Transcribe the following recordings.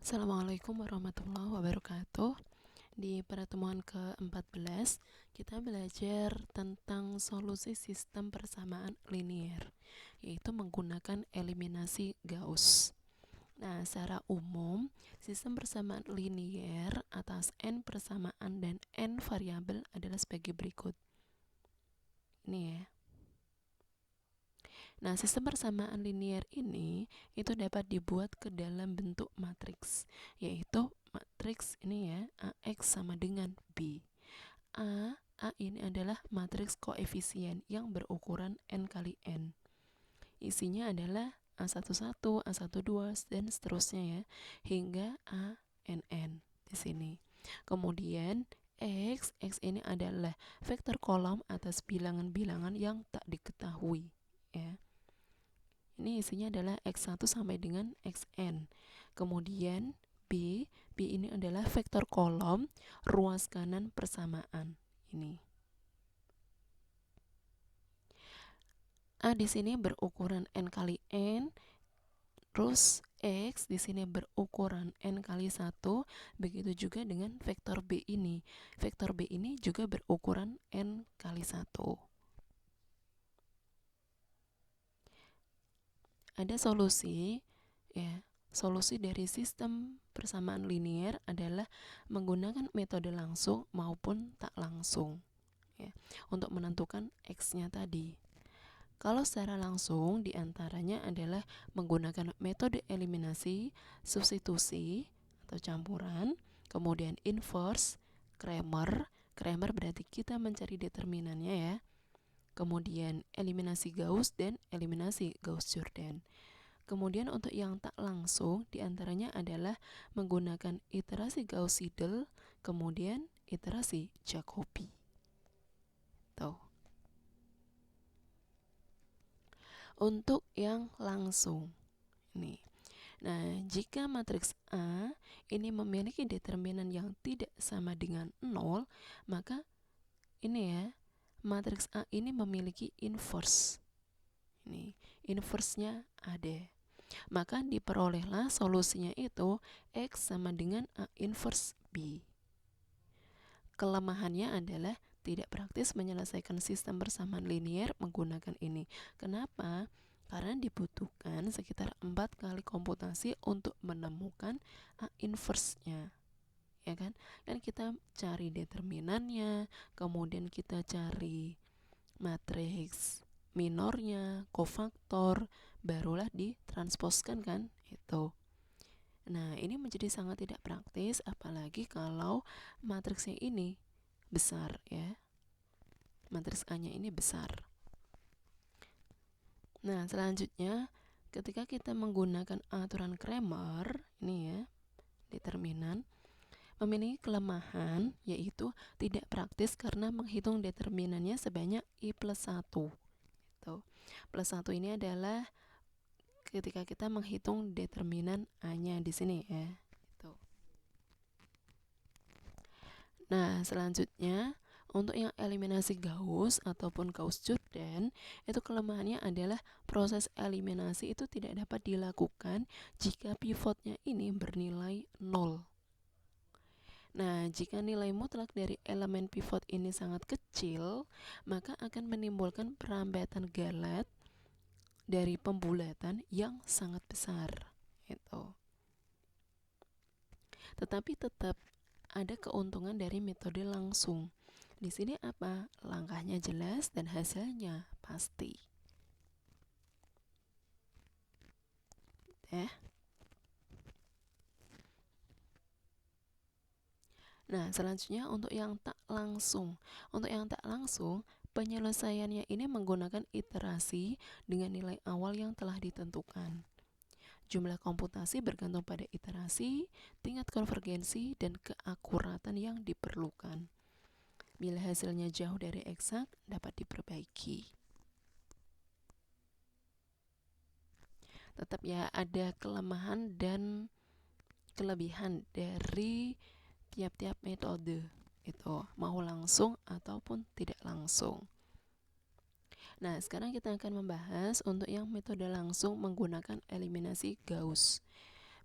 Assalamualaikum warahmatullahi wabarakatuh. Di pertemuan ke-14, kita belajar tentang solusi sistem persamaan linier, yaitu menggunakan eliminasi Gauss. Nah, secara umum, sistem persamaan linier atas n persamaan dan n variabel adalah sebagai berikut. Ini ya. Nah, sistem persamaan linier ini itu dapat dibuat ke dalam bentuk matriks, yaitu matriks ini ya, AX sama dengan B. A ini adalah matriks koefisien yang berukuran n kali n. Isinya adalah A11, A12 dan seterusnya ya, hingga ANN di sini. Kemudian X ini adalah vektor kolom atas bilangan-bilangan yang tak diketahui ya. Ini isinya adalah X1 sampai dengan Xn. Kemudian B ini adalah vektor kolom ruas kanan persamaan. Ini A di sini berukuran n kali n, terus X di sini berukuran n kali 1, begitu juga dengan vektor B ini. Vektor B ini juga berukuran n kali 1. Ada solusi ya. Solusi dari sistem persamaan linier adalah menggunakan metode langsung maupun tak langsung ya, untuk menentukan X-nya tadi. Kalau secara langsung diantaranya adalah menggunakan metode eliminasi, substitusi atau campuran, kemudian inverse, Cramer berarti kita mencari determinannya ya, kemudian eliminasi Gauss dan eliminasi Gauss-Jordan. Kemudian untuk yang tak langsung diantaranya adalah menggunakan iterasi Gauss-Seidel, kemudian iterasi Jacobi. Tuh. Untuk yang langsung nih. Nah, jika matriks A ini memiliki determinan yang tidak sama dengan 0, maka ini ya, matriks A ini memiliki inverse. Ini, inverse-nya ada. Maka diperolehlah solusinya itu X sama dengan A inverse B. Kelemahannya adalah tidak praktis menyelesaikan sistem persamaan linier menggunakan ini. Kenapa? Karena dibutuhkan sekitar 4 kali komputasi untuk menemukan A inverse-nya. Ya kan? Kan kita cari determinannya, kemudian kita cari matriks minornya, kofaktor, barulah ditransposkan kan itu. Nah, ini menjadi sangat tidak praktis apalagi kalau matriksnya ini besar ya. Matriks A-nya ini besar. Nah, selanjutnya ketika kita menggunakan aturan Cramer ini ya, determinan memiliki kelemahan yaitu tidak praktis karena menghitung determinannya sebanyak I plus 1. Plus 1 ini adalah ketika kita menghitung determinan A-nya di sini ya. Gitu. Nah, selanjutnya untuk yang eliminasi Gauss ataupun Gauss-Jordan, itu kelemahannya adalah proses eliminasi itu tidak dapat dilakukan jika pivotnya ini bernilai 0. Nah, jika nilai mutlak dari elemen pivot ini sangat kecil, maka akan menimbulkan perambatan galet dari pembulatan yang sangat besar. Itu. Tetapi tetap ada keuntungan dari metode langsung. Di sini apa? Langkahnya jelas dan hasilnya pasti. Nah, selanjutnya untuk yang tak langsung. Untuk yang tak langsung, penyelesaiannya ini menggunakan iterasi dengan nilai awal yang telah ditentukan. Jumlah komputasi bergantung pada iterasi, tingkat konvergensi, dan keakuratan yang diperlukan. Bila hasilnya jauh dari eksak, dapat diperbaiki. Tetap ya ada kelemahan dan kelebihan dari tiap-tiap metode itu, mau langsung ataupun tidak langsung. Nah, sekarang kita akan membahas untuk yang metode langsung menggunakan eliminasi Gauss.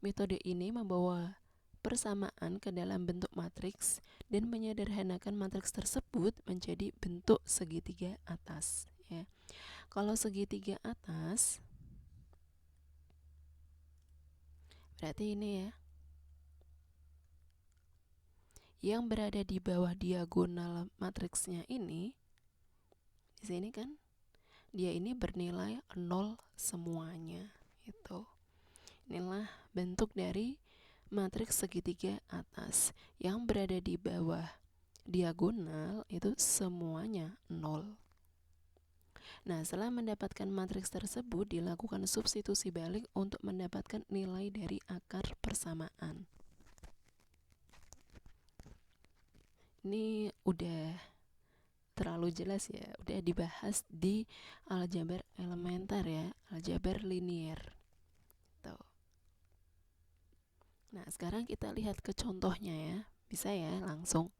Metode ini membawa persamaan ke dalam bentuk matriks dan menyederhanakan matriks tersebut menjadi bentuk segitiga atas, ya. Kalau segitiga atas berarti ini ya, yang berada di bawah diagonal matriksnya ini, di sini kan dia ini bernilai 0 semuanya. Itu. Inilah bentuk dari matriks segitiga atas. Yang berada di bawah diagonal itu semuanya 0. Nah, setelah mendapatkan matriks tersebut, dilakukan substitusi balik untuk mendapatkan nilai dari akar persamaan. Ini udah terlalu jelas ya, udah dibahas di aljabar elementer ya, aljabar linier. Tuh. Nah, sekarang kita lihat ke contohnya ya. Bisa ya, langsung.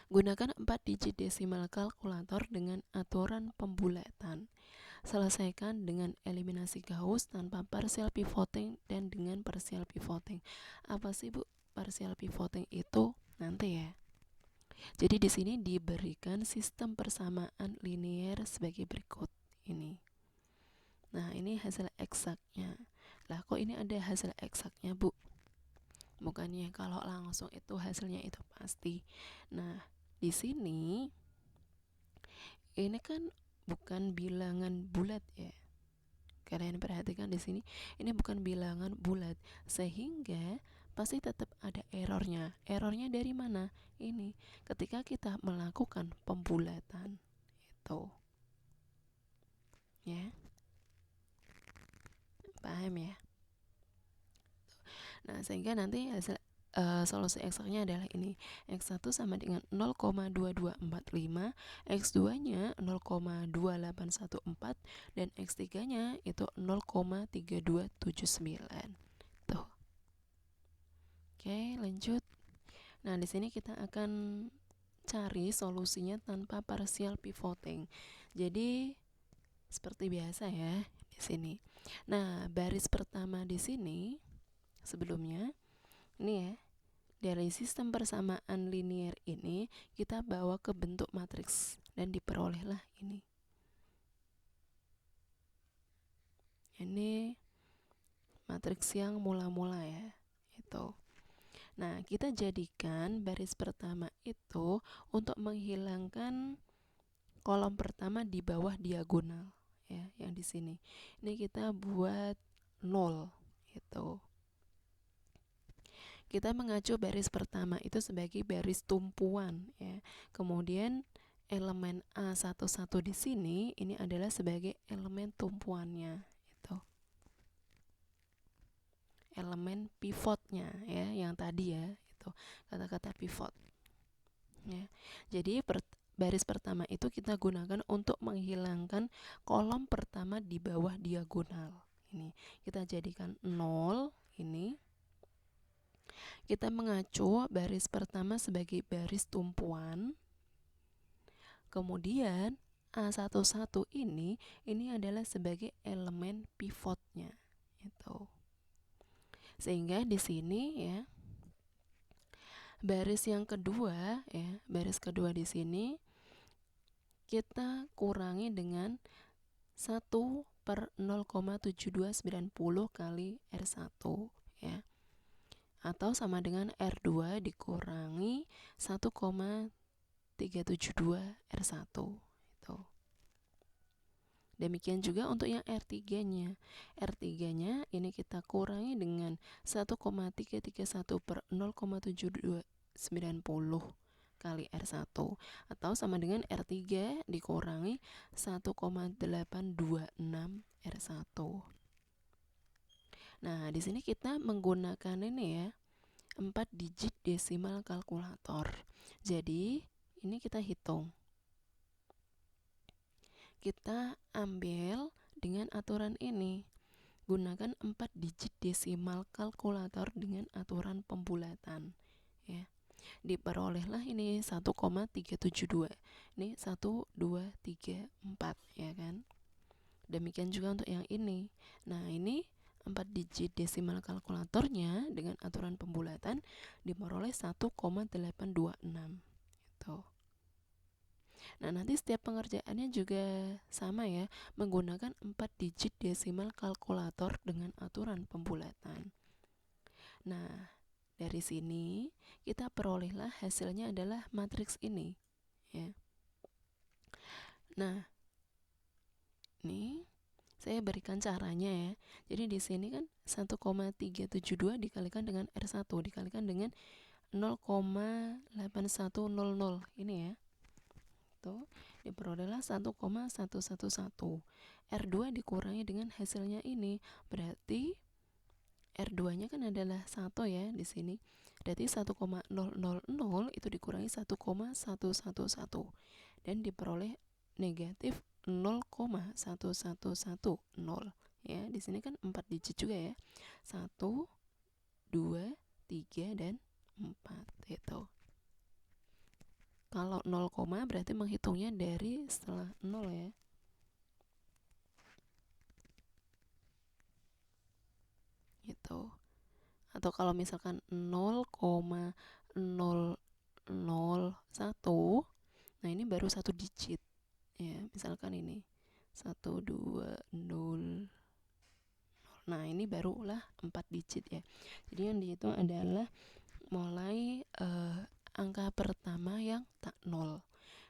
Gunakan 4 digit desimal kalkulator dengan aturan pembulatan. Selesaikan dengan eliminasi Gauss tanpa partial pivoting dan dengan partial pivoting. Apa sih, Bu? Partial pivoting itu nanti ya. Jadi di sini diberikan sistem persamaan linier sebagai berikut ini. Nah, ini hasil eksaknya. Lah, kok ini ada hasil eksaknya, Bu? Bukannya kalau langsung itu hasilnya itu pasti. Nah, di sini ini kan bukan bilangan bulat ya. Kalian perhatikan di sini, ini bukan bilangan bulat, sehingga pasti tetap ada errornya. Errornya dari mana? Ini ketika kita melakukan pembulatan itu, ya, paham ya? Nah, sehingga nanti hasil solusi eksaknya adalah ini. X1 sama dengan 0,2245, X2-nya 0,2814 dan X3-nya itu 0,3279. Tuh. Oke, lanjut. Nah, di sini kita akan cari solusinya tanpa partial pivoting. Jadi seperti biasa ya di sini. Nah, baris pertama di sini sebelumnya ini ya, dari sistem persamaan linier ini kita bawa ke bentuk matriks dan diperolehlah ini. Ini matriks yang mula-mula ya, itu. Nah, kita jadikan baris pertama itu untuk menghilangkan kolom pertama di bawah diagonal ya, yang di sini. Ini kita buat 0 itu. Kita mengacu baris pertama itu sebagai baris tumpuan ya. Kemudian elemen A11 di sini ini adalah sebagai elemen tumpuannya itu. Elemen pivotnya ya, yang tadi ya, itu kata-kata pivot. Ya. Jadi baris pertama itu kita gunakan untuk menghilangkan kolom pertama di bawah diagonal. Ini kita jadikan 0 ini. Kita mengacu baris pertama sebagai baris tumpuan. Kemudian A11 ini adalah sebagai elemen pivotnya. Itu. Sehingga di sini ya, baris yang kedua ya, baris kedua di sini kita kurangi dengan 1/0,7290 kali R1 ya. Atau sama dengan R2 dikurangi 1,372 R1 itu. Demikian juga untuk yang R3-nya. R3-nya ini kita kurangi dengan 1,331/0,7290 kali R1 atau sama dengan R3 dikurangi 1,826 R1. Nah, di sini kita menggunakan ini ya, 4 digit desimal kalkulator. Jadi, ini kita hitung. Kita ambil dengan aturan ini. Gunakan 4 digit desimal kalkulator dengan aturan pembulatan. Ya. Diperolehlah ini 1,372. Ini 1, 2, 3, 4 ya kan. Demikian juga untuk yang ini. Nah, ini 4 digit desimal kalkulatornya dengan aturan pembulatan diperoleh 1,826 itu. Nah, nanti setiap pengerjaannya juga sama ya, menggunakan 4 digit desimal kalkulator dengan aturan pembulatan. Nah, dari sini kita perolehlah hasilnya adalah matriks ini ya. Nah, ini saya berikan caranya ya. Jadi di sini kan 1,372 dikalikan dengan R1 dikalikan dengan 0,8100 ini ya. Tuh, diperolehlah 1,111. R2 dikurangi dengan hasilnya ini. Berarti R2-nya kan adalah 1 ya di sini. Berarti 1,000 itu dikurangi 1,111 dan diperoleh negatif 0,1110 ya. Di sini kan 4 digit juga ya. 1 2 3 dan 4 itu. Kalau 0, berarti menghitungnya dari setelah 0 ya. Gitu. Atau kalau misalkan 0,001, nah ini baru 1 digit ya. Misalkan ini 1 2 0. Nah, ini barulah 4 digit ya. Jadi yang dihitung adalah mulai angka pertama yang tak 0.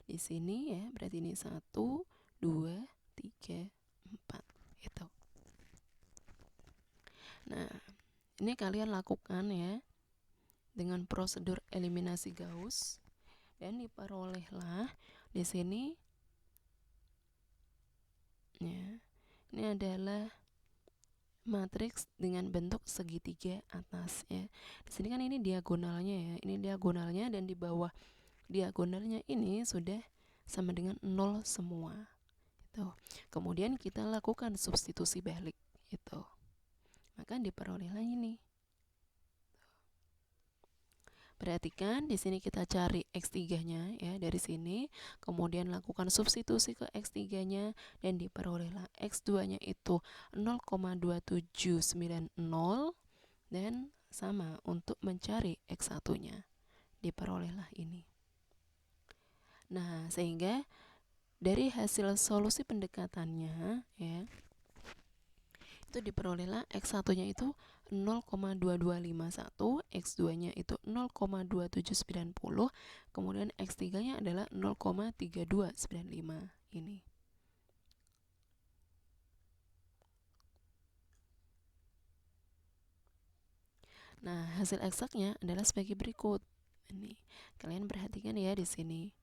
Di sini ya, berarti ini 1 2 3 4 itu. Nah, ini kalian lakukan ya dengan prosedur eliminasi Gauss dan diperolehlah di sini ya. Ini adalah matriks dengan bentuk segitiga atas ya. Di sini kan ini diagonalnya ya. Ini diagonalnya dan di bawah diagonalnya ini sudah sama dengan 0 semua. Itu. Kemudian kita lakukan substitusi balik itu. Maka diperolehlah ini. Perhatikan di sini kita cari X3-nya ya dari sini, kemudian lakukan substitusi ke X3-nya dan diperolehlah X2-nya itu 0,2790 dan sama untuk mencari X1-nya. Diperolehlah ini. Nah, sehingga dari hasil solusi pendekatannya ya, itu diperolehlah X1-nya itu 0,2251, X2-nya itu 0,2790, kemudian X3-nya adalah 0,3295 ini. Nah, hasil eksaknya adalah sebagai berikut. Ini kalian perhatikan ya di sini.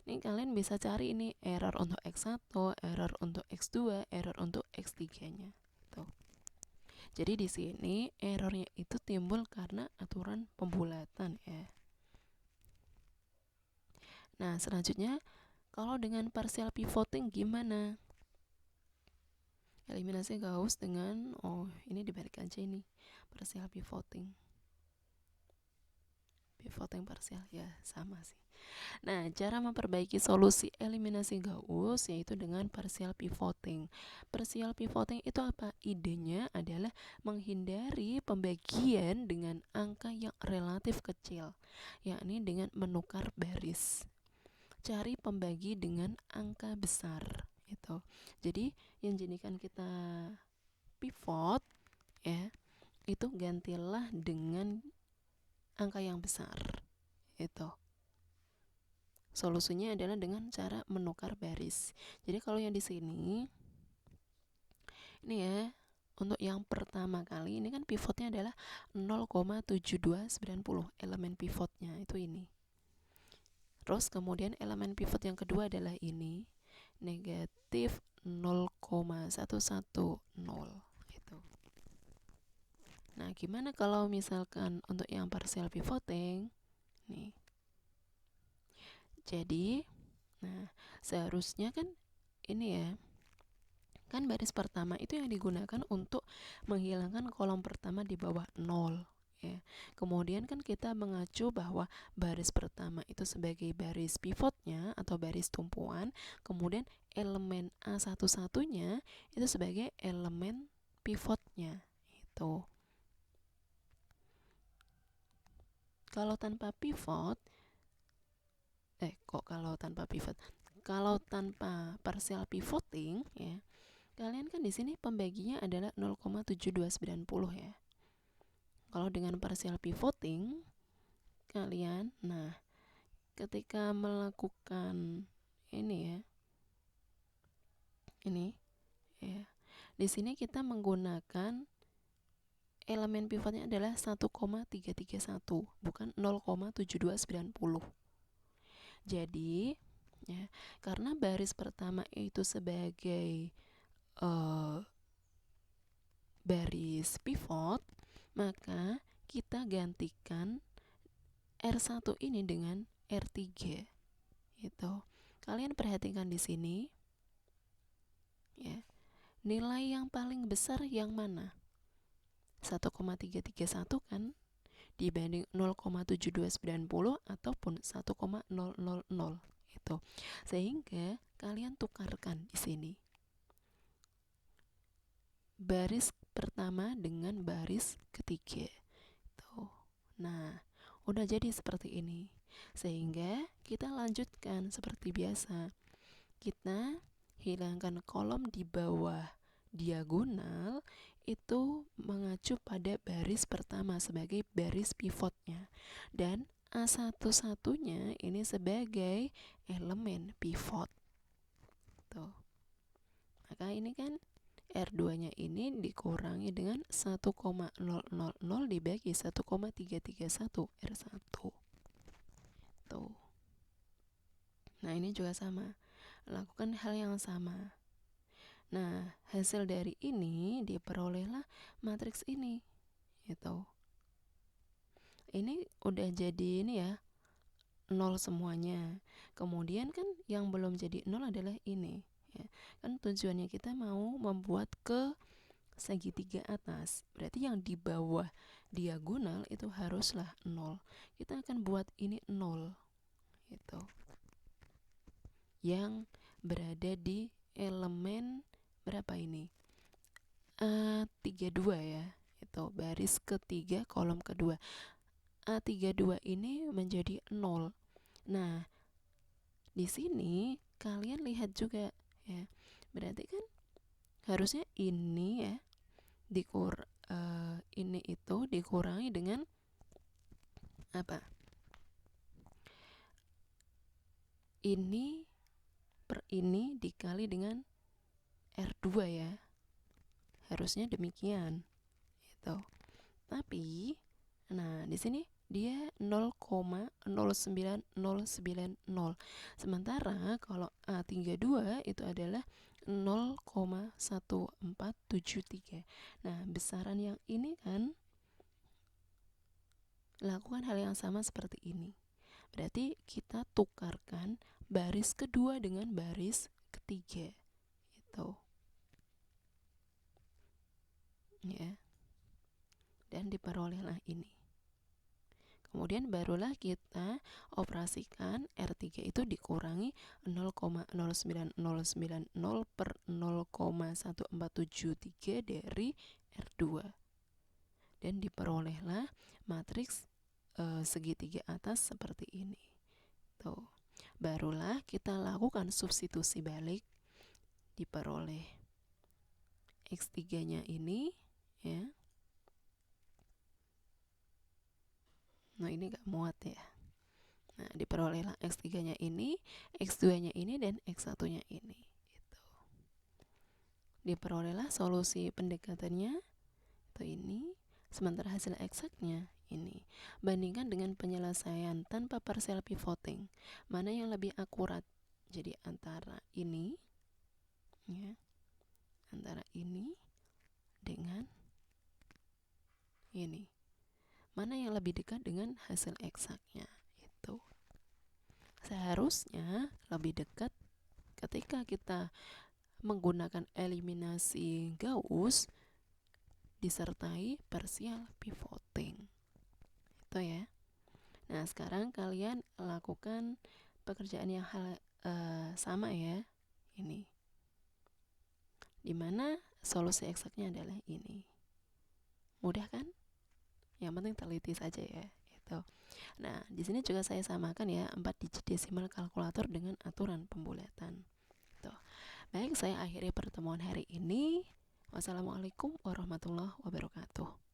Ini kalian bisa cari ini error untuk X1, error untuk X2, error untuk X3-nya. Tuh. Jadi di sini errornya itu timbul karena aturan pembulatan ya. Nah, selanjutnya kalau dengan partial pivoting gimana? Eliminasi Gauss dengan ini dibalik aja ini. Partial pivoting. Pivoting partial ya sama sih. Nah, cara memperbaiki solusi eliminasi Gauss yaitu dengan partial pivoting. Partial pivoting itu apa? Idenya adalah menghindari pembagian dengan angka yang relatif kecil, yakni dengan menukar baris. Cari pembagi dengan angka besar itu. Jadi yang jadikan kita pivot ya, itu gantilah dengan angka yang besar itu. Solusinya adalah dengan cara menukar baris. Jadi kalau yang di sini ini ya, untuk yang pertama kali ini kan pivotnya adalah 0,7290 elemen pivotnya itu ini. Terus kemudian elemen pivot yang kedua adalah ini negatif 0,110 itu. Nah, gimana kalau misalkan untuk yang partial pivoting nih. Jadi, nah seharusnya kan ini ya, kan baris pertama itu yang digunakan untuk menghilangkan kolom pertama di bawah 0 ya. Kemudian kan kita mengacu bahwa baris pertama itu sebagai baris pivotnya atau baris tumpuan, kemudian elemen A11-nya itu sebagai elemen pivotnya Tuh. Kalau tanpa pivot, kalau tanpa partial pivoting ya, kalian kan di sini pembaginya adalah 0,7290 ya. Kalau dengan partial pivoting kalian, nah ketika melakukan ini ya, ini ya, di sini kita menggunakan elemen pivotnya adalah 1,331 bukan 0,7290. Jadi ya, karena baris pertama itu sebagai baris pivot, maka kita gantikan R1 ini dengan R3 gitu. Kalian perhatikan di sini ya, nilai yang paling besar yang mana? 1,331 kan dibanding 0,7290 ataupun 1,000 itu. Sehingga kalian tukarkan di sini baris pertama dengan baris ketiga. Tuh. Nah, udah jadi seperti ini. Sehingga kita lanjutkan seperti biasa. Kita hilangkan kolom di bawah diagonal itu mengacu pada baris pertama sebagai baris pivotnya, dan A1-1-nya ini sebagai elemen pivot. Tuh. Maka ini kan R2-nya ini dikurangi dengan 1,000 dibagi 1,331 R1. Tuh. Nah, ini juga sama. Lakukan hal yang sama. Nah, hasil dari ini diperolehlah matriks ini. Gitu. Ini udah jadi ini ya, 0 semuanya. Kemudian kan yang belum jadi 0 adalah ini. Ya. Kan tujuannya kita mau membuat ke segitiga atas. Berarti yang di bawah diagonal itu haruslah 0. Kita akan buat ini 0. Gitu. Yang berada di elemen berapa ini? 32 ya. Itu baris ketiga kolom kedua. A32 ini menjadi 0. Nah, di sini kalian lihat juga ya. Berarti kan harusnya ini ya ini itu dikurangi dengan apa? Ini per ini dikali dengan R2 ya. Harusnya demikian. Gitu. Tapi nah, di sini dia 0,09090. Sementara kalau A32 itu adalah 0,1473. Nah, besaran yang ini kan lakukan hal yang sama seperti ini. Berarti kita tukarkan baris kedua dengan baris ketiga. Gitu. Ya. Dan diperolehlah ini. Kemudian barulah kita operasikan R3 itu dikurangi 0,09090 per 0,1473 dari R2. Dan diperolehlah matriks segitiga atas seperti ini. Tuh. Barulah kita lakukan substitusi balik, diperoleh X3-nya ini ya. Nah, ini gak muat ya. Nah, diperolehlah X3-nya ini, X2-nya ini, dan X1-nya ini. Gitu. Diperolehlah solusi pendekatannya itu ini, sementara hasil eksaknya ini. Bandingkan dengan penyelesaian tanpa partial pivoting. Mana yang lebih akurat? Jadi antara ini ya, antara ini dengan ini. Mana yang lebih dekat dengan hasil eksaknya? Itu seharusnya lebih dekat ketika kita menggunakan eliminasi Gauss disertai partial pivoting. Itu ya. Nah, sekarang kalian lakukan pekerjaan yang sama ya. Ini. Dimana solusi eksaknya adalah ini. Mudah kan? Yang penting teliti saja ya. Itu. Nah, di sini juga saya samakan ya 4 digit desimal kalkulator dengan aturan pembulatan. Tuh. Baik, saya akhiri pertemuan hari ini. Wassalamualaikum warahmatullahi wabarakatuh.